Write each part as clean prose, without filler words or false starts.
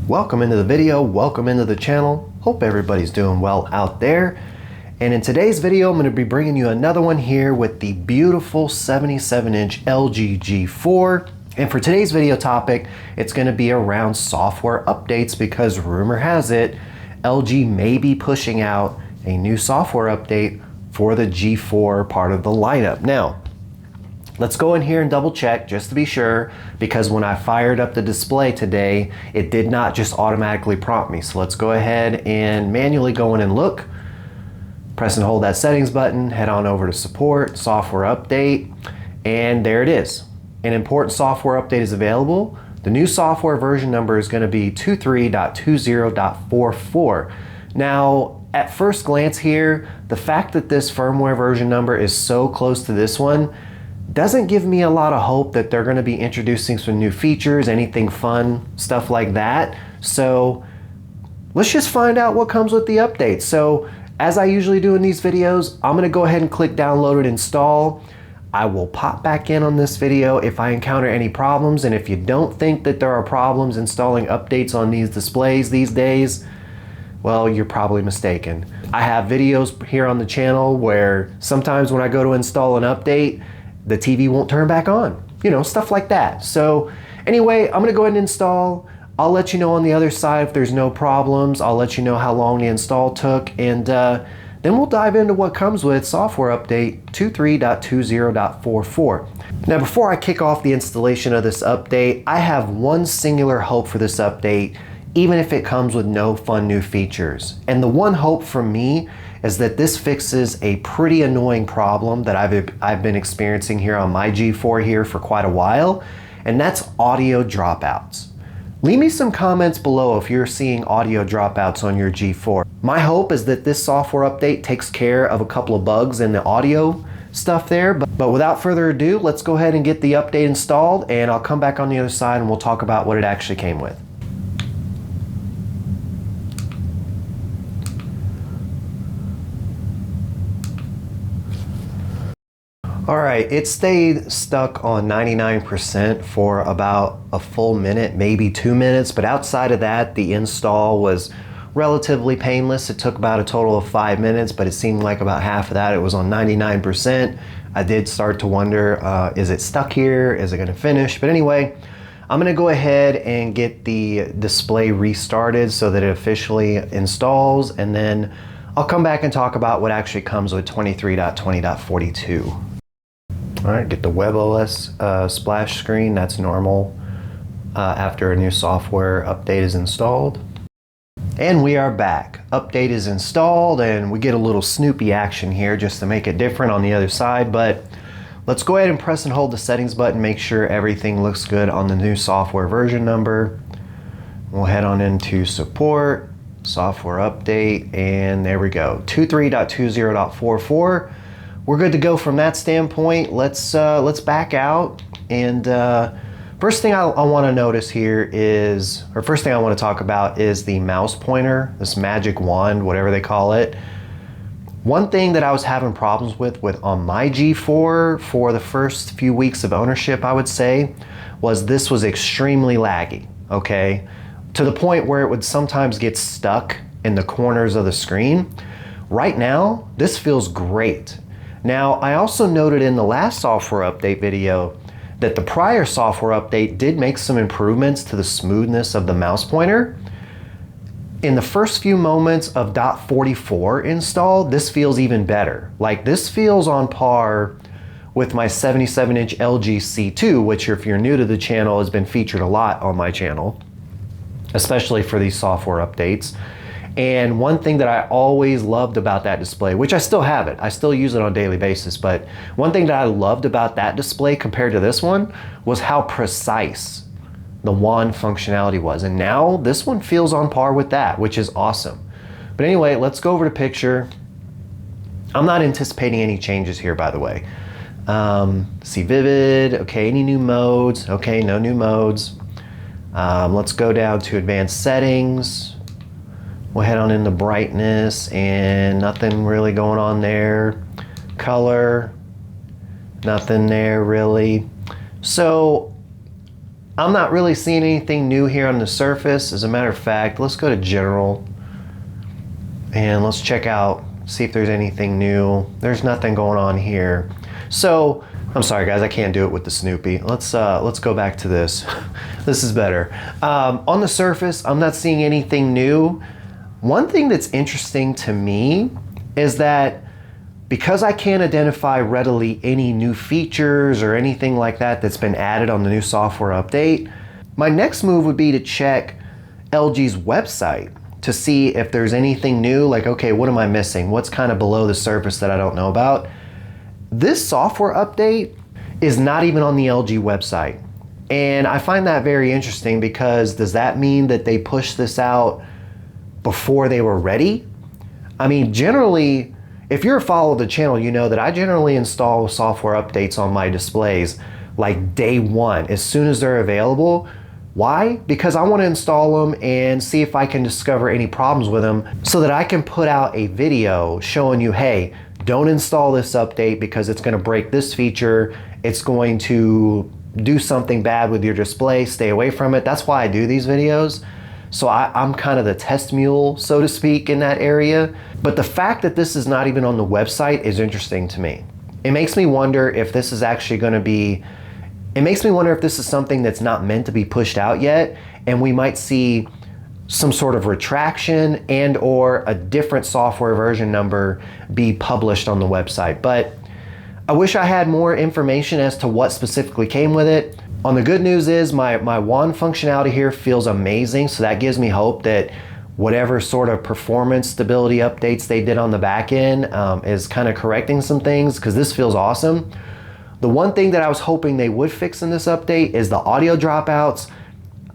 Welcome into the video, welcome into the channel. Hope everybody's doing well out there. And in today's video, I'm going to be bringing you another one here with the beautiful 77-inch LG G4. And for today's video topic, it's going to be around software updates because rumor has it, LG may be pushing out a new software update for the G4 part of the lineup. Now, let's go in here and double check just to be sure, because when I fired up the display today, it did not just automatically prompt me. So let's go ahead and manually go in and look. Press and hold that settings button, head on over to support, software update, and there it is. An important software update is available. The new software version number is going to be 23.20.44. Now, at first glance here, the fact that this firmware version number is so close to this one doesn't give me a lot of hope that they're going to be introducing some new features, anything fun, stuff like that. So let's just find out what comes with the update. So as I usually do in these videos, I'm going to go ahead and click download and install. I will pop back in on this video if I encounter any problems, and if you don't think that there are problems installing updates on these displays these days, well, you're probably mistaken. I have videos here on the channel where sometimes when I go to install an update, the TV won't turn back on, you know, stuff like that. So anyway, I'm gonna go ahead and install. I'll let you know on the other side if there's no problems. I'll let you know how long the install took, and then we'll dive into what comes with software update 23.20.44. Now, before I kick off the installation of this update, I have one singular hope for this update, even if it comes with no fun new features. And the one hope from me is that this fixes a pretty annoying problem that I've been experiencing here on my G4 here for quite a while, and that's audio dropouts. Leave me some comments below if you're seeing audio dropouts on your G4. My hope is that this software update takes care of a couple of bugs in the audio stuff there, but without further ado, let's go ahead and get the update installed, and I'll come back on the other side and we'll talk about what it actually came with. All right, it stayed stuck on 99% for about a full minute, maybe 2 minutes, but outside of that, the install was relatively painless. It took about a total of 5 minutes, but it seemed like about half of that, it was on 99%. I did start to wonder, is it stuck here? Is it gonna finish? But anyway, I'm gonna go ahead and get the display restarted so that it officially installs, and then I'll come back and talk about what actually comes with 23.20.42. All right, get the WebOS splash screen. That's normal after a new software update is installed. And we are back. Update is installed, and we get a little Snoopy action here just to make it different on the other side. But let's go ahead and press and hold the settings button, make sure everything looks good on the new software version number. We'll head on into support, software update, and there we go, 23.20.44. We're good to go from that standpoint. Let's back out, and first thing I want to notice here is, or first thing I want to talk about is the mouse pointer, this magic wand, whatever they call it. One thing that I was having problems with on my G4 for the first few weeks of ownership, I would say, was this was extremely laggy, okay? To the point where it would sometimes get stuck in the corners of the screen. Right now, this feels great. Now, I also noted in the last software update video that the prior software update did make some improvements to the smoothness of the mouse pointer. In the first few moments of .44 installed, this feels even better. Like, this feels on par with my 77-inch LG C2, which if you're new to the channel has been featured a lot on my channel, especially for these software updates. And one thing that I always loved about that display, which I still have it, I still use it on a daily basis, but one thing that I loved about that display compared to this one was how precise the wand functionality was. And now this one feels on par with that, which is awesome. But anyway, let's go over to picture. I'm not anticipating any changes here, by the way. See vivid, okay, any new modes? Okay, no new modes. Let's go down to advanced settings. We'll head on into brightness, and nothing really going on there. Color, nothing there really. So I'm not really seeing anything new here on the surface. As a matter of fact, let's go to general and let's check out, see if there's anything new. There's nothing going on here. So, I'm sorry guys, I can't do it with the Snoopy. Let's go back to this. This is better. On the surface, I'm not seeing anything new. One thing that's interesting to me is that because I can't identify readily any new features or anything like that that's been added on the new software update, my next move would be to check LG's website to see if there's anything new, like, okay, what am I missing? What's kind of below the surface that I don't know about? This software update is not even on the LG website. And I find that very interesting because does that mean that they pushed this out before they were ready? I mean, generally, if you're a follower of the channel, you know that I generally install software updates on my displays like day one, as soon as they're available. Why? Because I want to install them and see if I can discover any problems with them so that I can put out a video showing you, hey, don't install this update because it's going to break this feature. It's going to do something bad with your display. Stay away from it. That's why I do these videos. So I'm kind of the test mule, so to speak, in that area. But the fact that this is not even on the website is interesting to me. It makes me wonder if this is actually going to be, it makes me wonder if this is something that's not meant to be pushed out yet, and we might see some sort of retraction and or a different software version number be published on the website. But I wish I had more information as to what specifically came with it. On the good news is my wand functionality here feels amazing, so that gives me hope that whatever sort of performance stability updates they did on the back end is kind of correcting some things, because this feels awesome. The one thing that I was hoping they would fix in this update is the audio dropouts.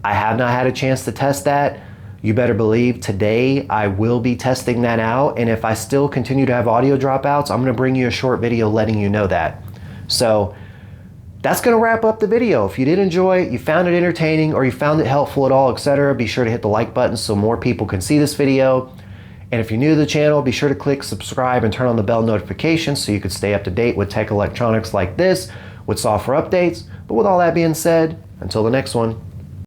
I have not had a chance to test that. You better believe today I will be testing that out, and if I still continue to have audio dropouts, I'm going to bring you a short video letting you know that. So that's going to wrap up the video. If you did enjoy it, you found it entertaining, or you found it helpful at all, etc., be sure to hit the like button so more people can see this video. And if you're new to the channel, be sure to click subscribe and turn on the bell notifications so you can stay up to date with tech electronics like this, with software updates. But with all that being said, until the next one.